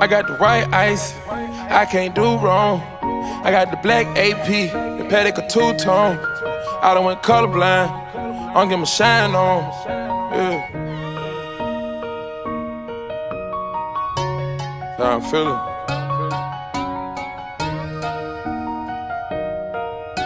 I got the white ice, I can't do wrong. I got the black AP, the Patek a two-tone. I done went colorblind, I don't get my shine on. Yeah. That's how I'm feeling.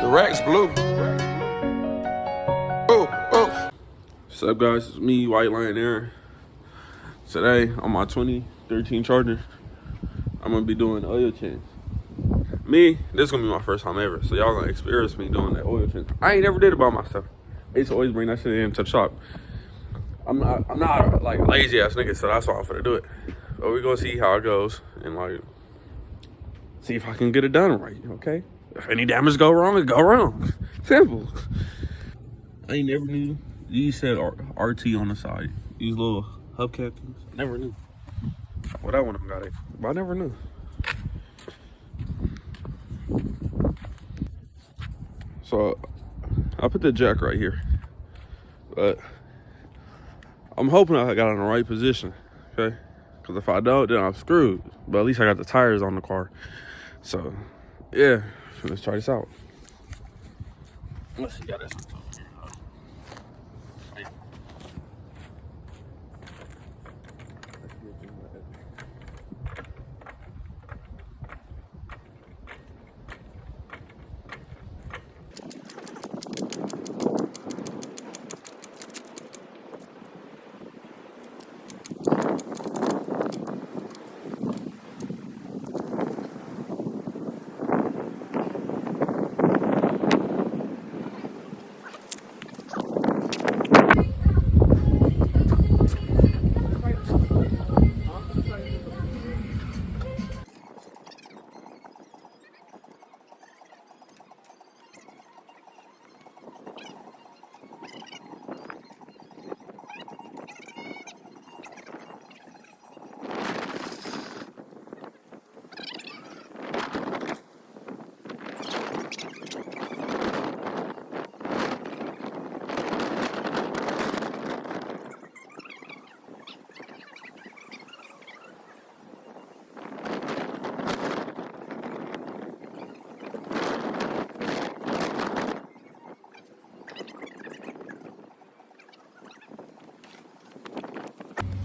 The rack's blue. Oh, oh. What's up, guys? It's me, White Lion Aaron. Today, on my 2013 Charger, I'm gonna be doing oil change. This is gonna be my first time ever, so y'all gonna experience me doing that oil change. I ain't never did it by myself. I used to always bring that shit into the shop. I'm not like lazy ass nigga, so that's why I'm finna do it. But we're gonna see how it goes and like see if I can get it done right, okay? If any damage go wrong, it go wrong. Simple. I ain't never knew these said RT on the side. These little hubcap things. I never knew. Well, that one got it, but I never knew. So I put the jack right here, but I'm hoping I got it in the right position, okay? Because if I don't, then I'm screwed. But at least I got the tires on the car. So yeah, let's try this out. Let's see, got this.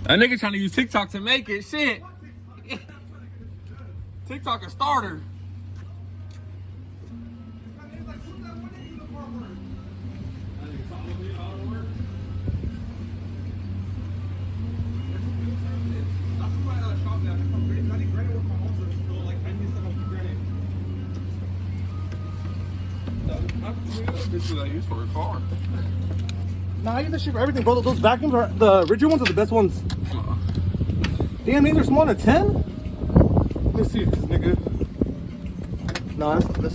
That nigga trying to use TikTok to make it. Shit. TikTok a starter. This is what I use for a car. Nah, I use that shit for everything, bro. Those vacuums are the original ones are the best ones. Damn, these are smaller than 10? Let's see this nigga. Nah, that's this.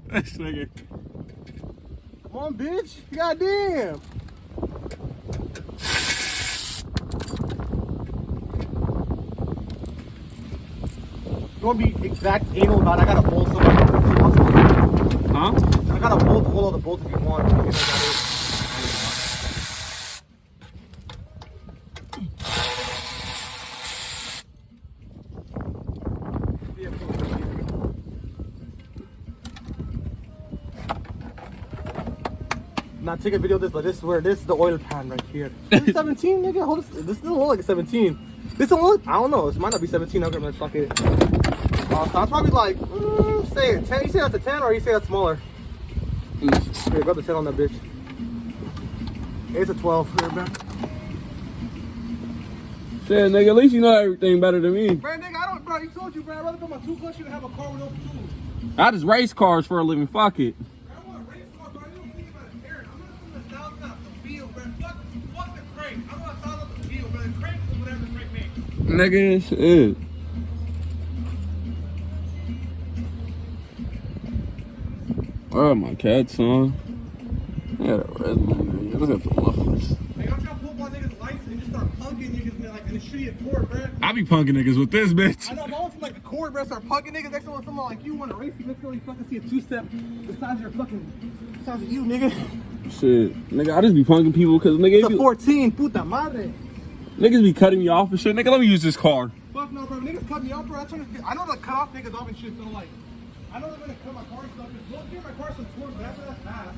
This nigga. Come on, bitch. Goddamn. You want to be exact anal about it? I got a bolt somewhere. Huh? I got a bolt. Hold on the bolt if you want. You know, Not take a video of this, but this is where this is the oil pan right here. This is 17, nigga. Hold this. This doesn't look like a 17. This don't look. I don't know. This might not be 17. I'm gonna fuck it. So that's probably like say it 10. You say that's a 10, or you say that's smaller? Here, grab the 10 on that bitch. It's a 12. Here, man. Shit, nigga, at least you know everything better than me. Bro, nigga, I don't. Bro, you told you, bro. I'd rather put my two clutch than have a car with no tools. I just race cars for a living. Fuck it. I don't want a race car, bro. You don't think about it, Aaron. I'm not putting 1,000 out the field, bro. Fuck the crank. I'm not 1,000 out the field, bro. The crank is whatever the crank makes. Nigga, shit. Oh, my cat, son. Yeah, that red one, nigga. Look at the mufflers. Hey, I'm trying to pull my nigga's lights and just start punking. punking niggas like in the shitty Accord, bro. I be punking niggas with this bitch. I know, but I want to like Accord, bro. Start punking niggas. Next time someone like you want to race you, next time you fucking see a two-step the size of your fucking, the size of you, nigga. Shit, nigga, I just be punking people because nigga, It's a 14, puta madre. niggas be cutting me off and shit. Nigga, let me use this car. Fuck no, bro. Niggas cut me off, bro. I know to cut off niggas off and shit, so like, I know they're gonna cut my car and stuff. Don't give my car some torque, but after that fast.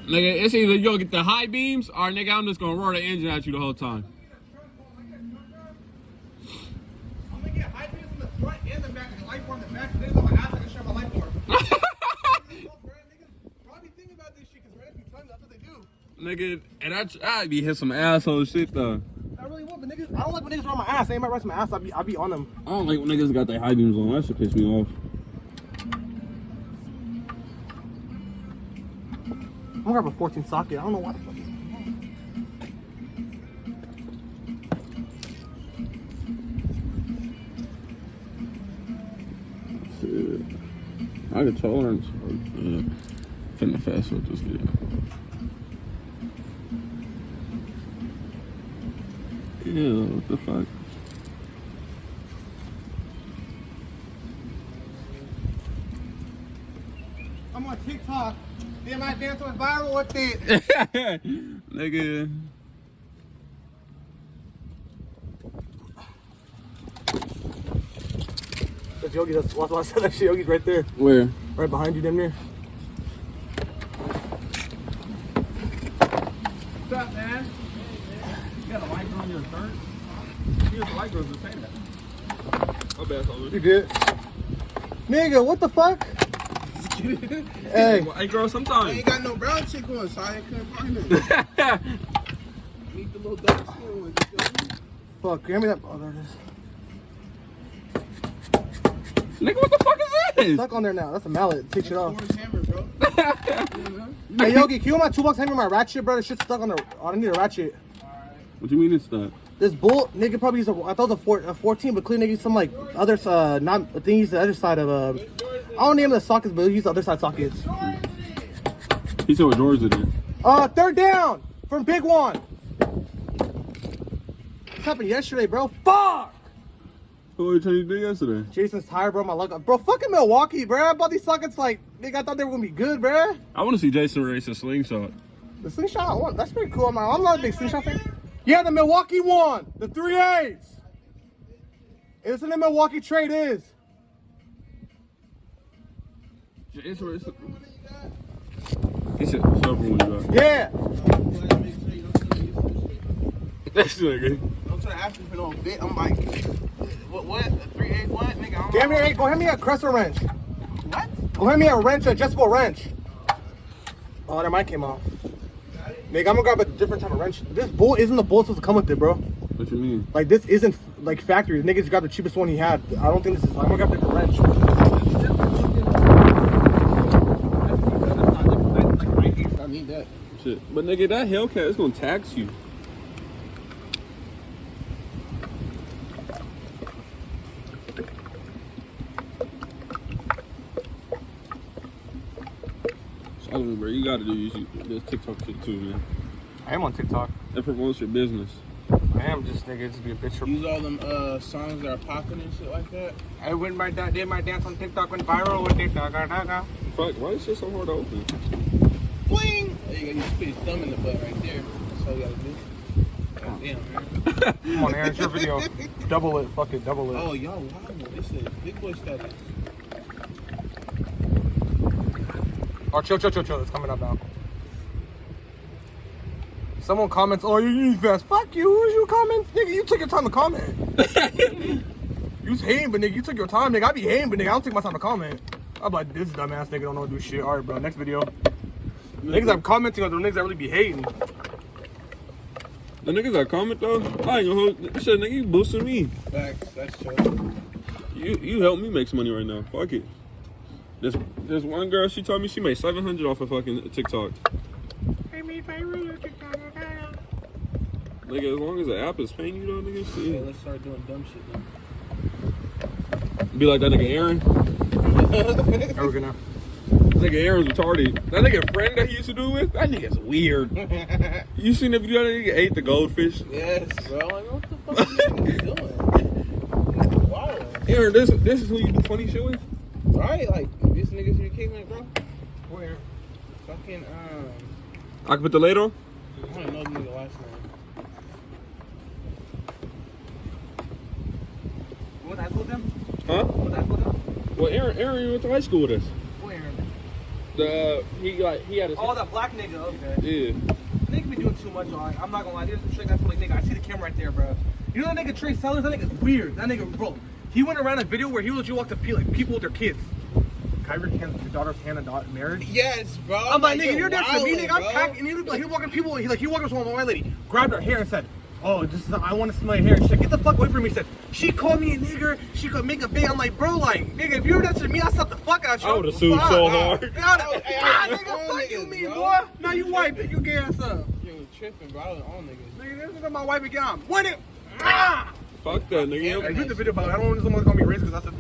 Nigga, it's either you'll get the high beams or nigga, I'm just gonna roar the engine at you the whole time. I'm gonna get high beams in the front and the back, and the light bar in the back. Niggas on my ass, I can share my light bar. Niggas probably think about this shit, because right after you tell me, that's what they do. Nigga, and I be hit some asshole shit though. I really would, but niggas, I don't like when niggas are on my ass. Anybody rides my ass, I be on them. I don't like when niggas got their high beams on. That shit piss me off. I'm gonna grab a 14 socket. I don't know why. Shit. I could tolerance. Finna fast with this video. Yeah, what the fuck? I'm on TikTok. Yeah, my dance went viral with it. Nigga. That's Yogi. That's why I said that shit. Yogi's right there. Where? Right behind you, damn near. What's up, man? You got a light on your shirt? Here's the light girls to say that. My bad, Solomon. You good? Nigga, what the fuck? Hey. Hey, girl, sometimes. I ain't got no brown chick on, so I couldn't find it. Need the little dark skin one. You feel me? Fuck, hand me that. Oh, there it is. Nigga, what the fuck is this? Stuck on there now. That's a mallet. Take shit off. Orange hammer, bro. Hey, Yogi, can you want my toolbox hand me my ratchet, bro? This shit's stuck on the. I need a ratchet. What you mean it's stuck? This bolt, nigga, probably used I thought it was a 14, but clearly nigga used some like other, not, I think he used the other side of, I don't name the sockets, but he used the other side sockets. He said what drawers it in. Third down from Big One. This happened yesterday, bro. Fuck! What were you trying to do yesterday? Jason's tired, bro. My luck. Bro, fucking Milwaukee, bro. I bought these sockets like, nigga, I thought they were gonna be good, bro. I want to see Jason race a slingshot. The slingshot, that's pretty cool. I'm not a big slingshot fan. Yeah, the Milwaukee one. The 3/8. It's in the Milwaukee trade is. Jason race a... He said, what's up when you got? Yeah. That's nigga. I'm trying to ask you for no bit. I'm like, what? A 3/8 what? Nigga, I don't Damn know. near, go hand me a Crescent wrench. What? Go hand me a wrench, a adjustable wrench. Oh, that mic came off. Nigga, I'm gonna grab a different type of wrench. This bolt isn't the bolt supposed to come with it, bro. What you mean? Like, this isn't like factory. Niggas grabbed the cheapest one he had. I don't think this is. I'm gonna grab a different wrench. I need that. Shit. But nigga, that Hellcat is gonna tax you. Solomon, bro, you gotta do this TikTok shit too, man. I am on TikTok. It promotes your business. I am just nigga, just be a bitch. Use all them songs that are popping and shit like that. I did my dance on TikTok, went viral with TikTok. Fuck, why is shit so hard to open? Boing! There you go. You just put your thumb in the butt right there. That's all you gotta do. God damn, man. Come on, Aaron, it's your video. Double it, fuck it, double it. Oh, y'all, wow. This is big boy status. Oh, chill. It's coming up now. Someone comments, oh, you fast. Fuck you. Who's you comment? Nigga, you took your time to comment. You was hating, but nigga, you took your time. Nigga, I be hating, but nigga, I don't take my time to comment. I'm like, this dumbass nigga don't know how to do shit. All right, bro, next video. Niggas that commenting on the niggas that really be hating. The niggas that comment though, I ain't gonna hold shit, nigga, you boosting me. Facts, that's true. You help me make some money right now. Fuck it. There's one girl, she told me she made $700 off of fucking TikTok. Nigga, as long as the app is paying you though, nigga, Yeah, shit. let's start doing dumb shit then. Be like that nigga Aaron. How we gonna? nigga Aaron's retarded. That nigga friend that he used to do with, that nigga's weird. You seen the video that nigga ate the goldfish? Yes, bro. Like, what the fuck is this nigga doing? Wow. Aaron, this is who you do funny shit with? Right? Like, these niggas you came in, bro. Where? Fucking, I can put the lid on? I don't know the nigga last name. What high school with them? Huh? What high school with them? Well, Aaron went to high school with us. Where? He had a. Oh, that black nigga. Okay. Yeah. Nigga be doing too much. Like, I'm not gonna lie. There's some shit that's like, nigga. I see the camera right there, bro. You know that nigga Trey Sellers? That nigga's weird. That nigga, bro. He went around a video where he was walked up to like people with their kids. Kyrie Can's daughter's hand and marriage. Yes, bro. I'm like, nigga, you're different from me, nigga. I'm packing. And he was like, he walking people. He walked up to one white lady, grabbed her hair and said, "Oh, this is. I want to smell your hair." She said, "Get the fuck away from me." He said, "She called me a nigger. She could make a big." I'm like, bro, like, nigga, if you were that to me, I'd slap the fuck out you. I would've sued so hard. Nigga, fuck you, me, boy. Now you white, pick your gay ass up. You was tripping, bro. I was on niggas. Nigga, this is my wife again. What it? Fuck that nigga. I did the video about it. I don't want someone to call me racist because I said